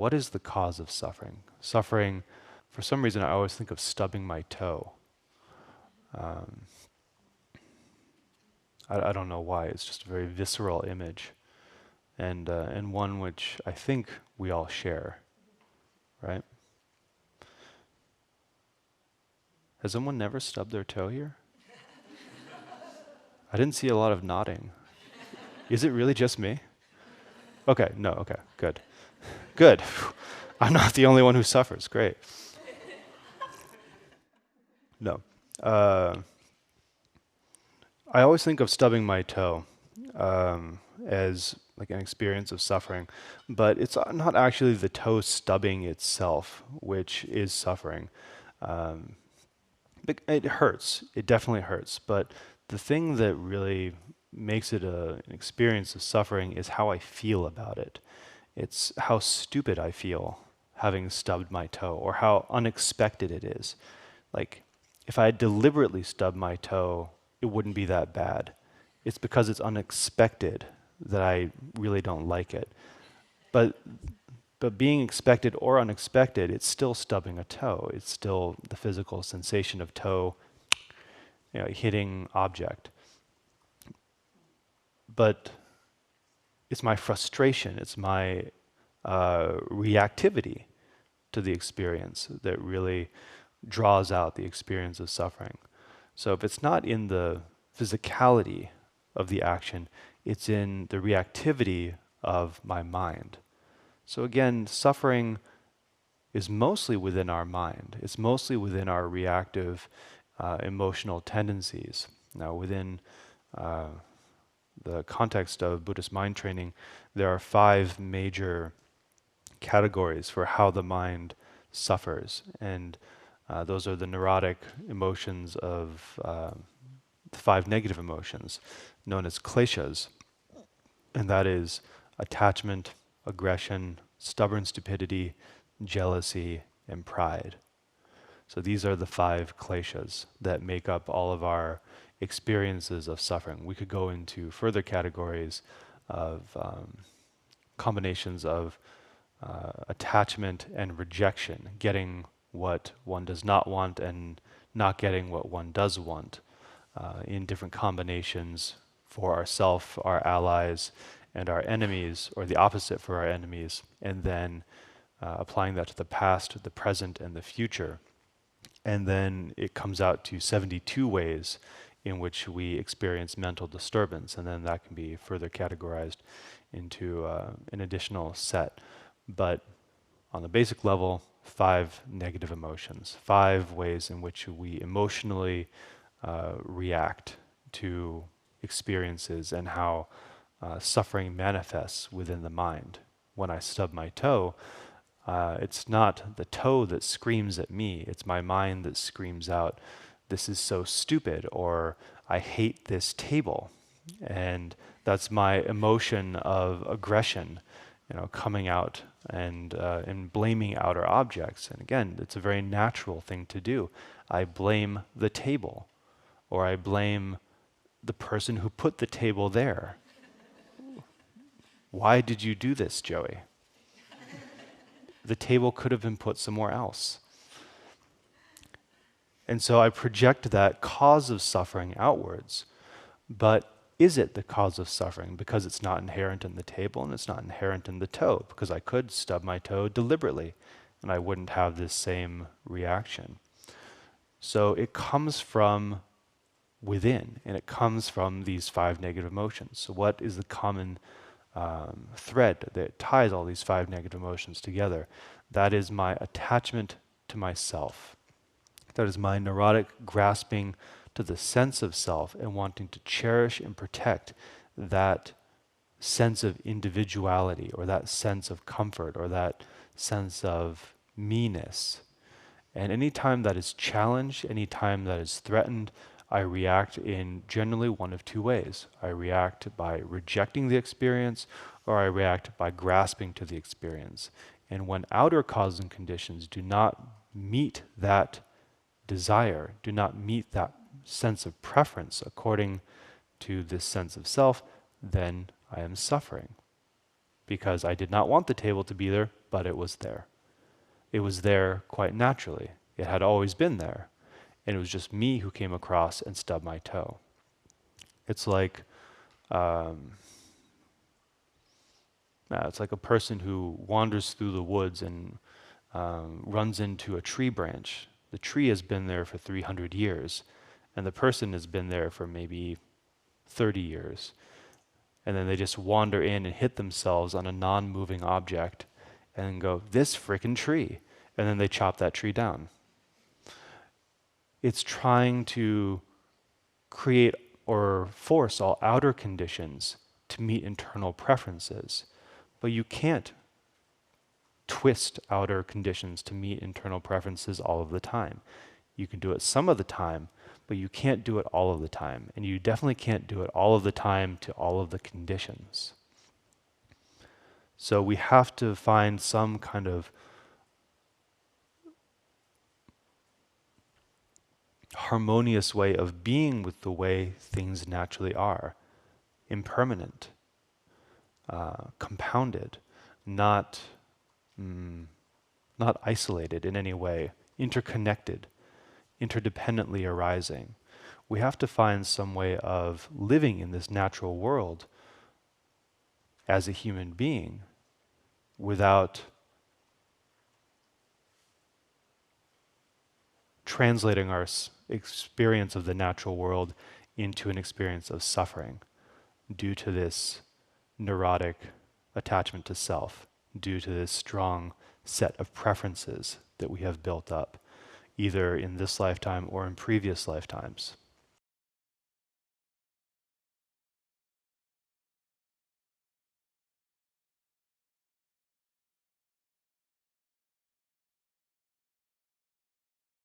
what is the cause of suffering? Suffering, for some reason, I always think of stubbing my toe. Um, I don't know why. It's just a very visceral image, and one which I think we all share, right? Has someone never stubbed their toe here? I didn't see a lot of nodding. Is it really just me? Okay, no, okay, good. Good. I'm not the only one who suffers. Great. No. Uh, I always think of stubbing my toe as like an experience of suffering, but it's not actually the toe stubbing itself, which is suffering. Um, it hurts. It definitely hurts. But the thing that really makes it an experience of suffering is how I feel about it. It's how stupid I feel having stubbed my toe, or how unexpected it is. Like, if I had deliberately stubbed my toe, it wouldn't be that bad. It's because it's unexpected that I really don't like it. But being expected or unexpected, it's still stubbing a toe. It's still the physical sensation of toe, hitting object. But it's my frustration, it's my reactivity to the experience that really draws out the experience of suffering. So if it's not in the physicality of the action, it's in the reactivity of my mind. So again, suffering is mostly within our mind. It's mostly within our reactive emotional tendencies. Now, within the context of Buddhist mind training, there are 5 major categories for how the mind suffers. And those are the neurotic emotions of the 5 negative emotions, known as kleshas. And that is attachment, aggression, stubborn stupidity, jealousy, and pride. So these are the 5 kleshas that make up all of our experiences of suffering. We could go into further categories of combinations of attachment and rejection, getting what one does not want and not getting what one does want, in different combinations for ourself, our allies, and our enemies, or the opposite for our enemies, and then applying that to the past, the present, and the future. And then it comes out to 72 ways in which we experience mental disturbance, and then that can be further categorized into an additional set. But on the basic level, 5 negative emotions, 5 ways in which we emotionally react to experiences and how suffering manifests within the mind. When I stub my toe, it's not the toe that screams at me, it's my mind that screams out, "This is so stupid," or "I hate this table." And that's my emotion of aggression, coming out and blaming outer objects. And again, it's a very natural thing to do. I blame the table, or I blame the person who put the table there. "Why did you do this, Joey? The table could have been put somewhere else." And so I project that cause of suffering outwards. But is it the cause of suffering? Because it's not inherent in the table and it's not inherent in the toe, because I could stub my toe deliberately and I wouldn't have this same reaction. So it comes from within, and it comes from these 5 negative emotions. So what is the common thread that ties all these 5 negative emotions together? That is my attachment to myself. That is my neurotic grasping to the sense of self and wanting to cherish and protect that sense of individuality, or that sense of comfort, or that sense of me-ness. And anytime that is challenged, anytime that is threatened, I react in generally one of 2 ways. I react by rejecting the experience, or I react by grasping to the experience. And when outer causes and conditions do not meet that desire, do not meet that sense of preference according to this sense of self, then I am suffering. Because I did not want the table to be there, but it was there. It was there quite naturally. It had always been there. And it was just me who came across and stubbed my toe. It's like, it's like a person who wanders through the woods and runs into a tree branch. The tree has been there for 300 years, and the person has been there for maybe 30 years. And then they just wander in and hit themselves on a non-moving object and go, this frickin' tree. And then they chop that tree down. It's trying to create or force all outer conditions to meet internal preferences. But you can't twist outer conditions to meet internal preferences all of the time. You can do it some of the time, but you can't do it all of the time. And you definitely can't do it all of the time to all of the conditions. So we have to find some kind of harmonious way of being with the way things naturally are. Impermanent, compounded, not isolated in any way, interconnected, interdependently arising. We have to find some way of living in this natural world as a human being without translating our experience of the natural world into an experience of suffering due to this neurotic attachment to self, due to this strong set of preferences that we have built up, either in this lifetime or in previous lifetimes.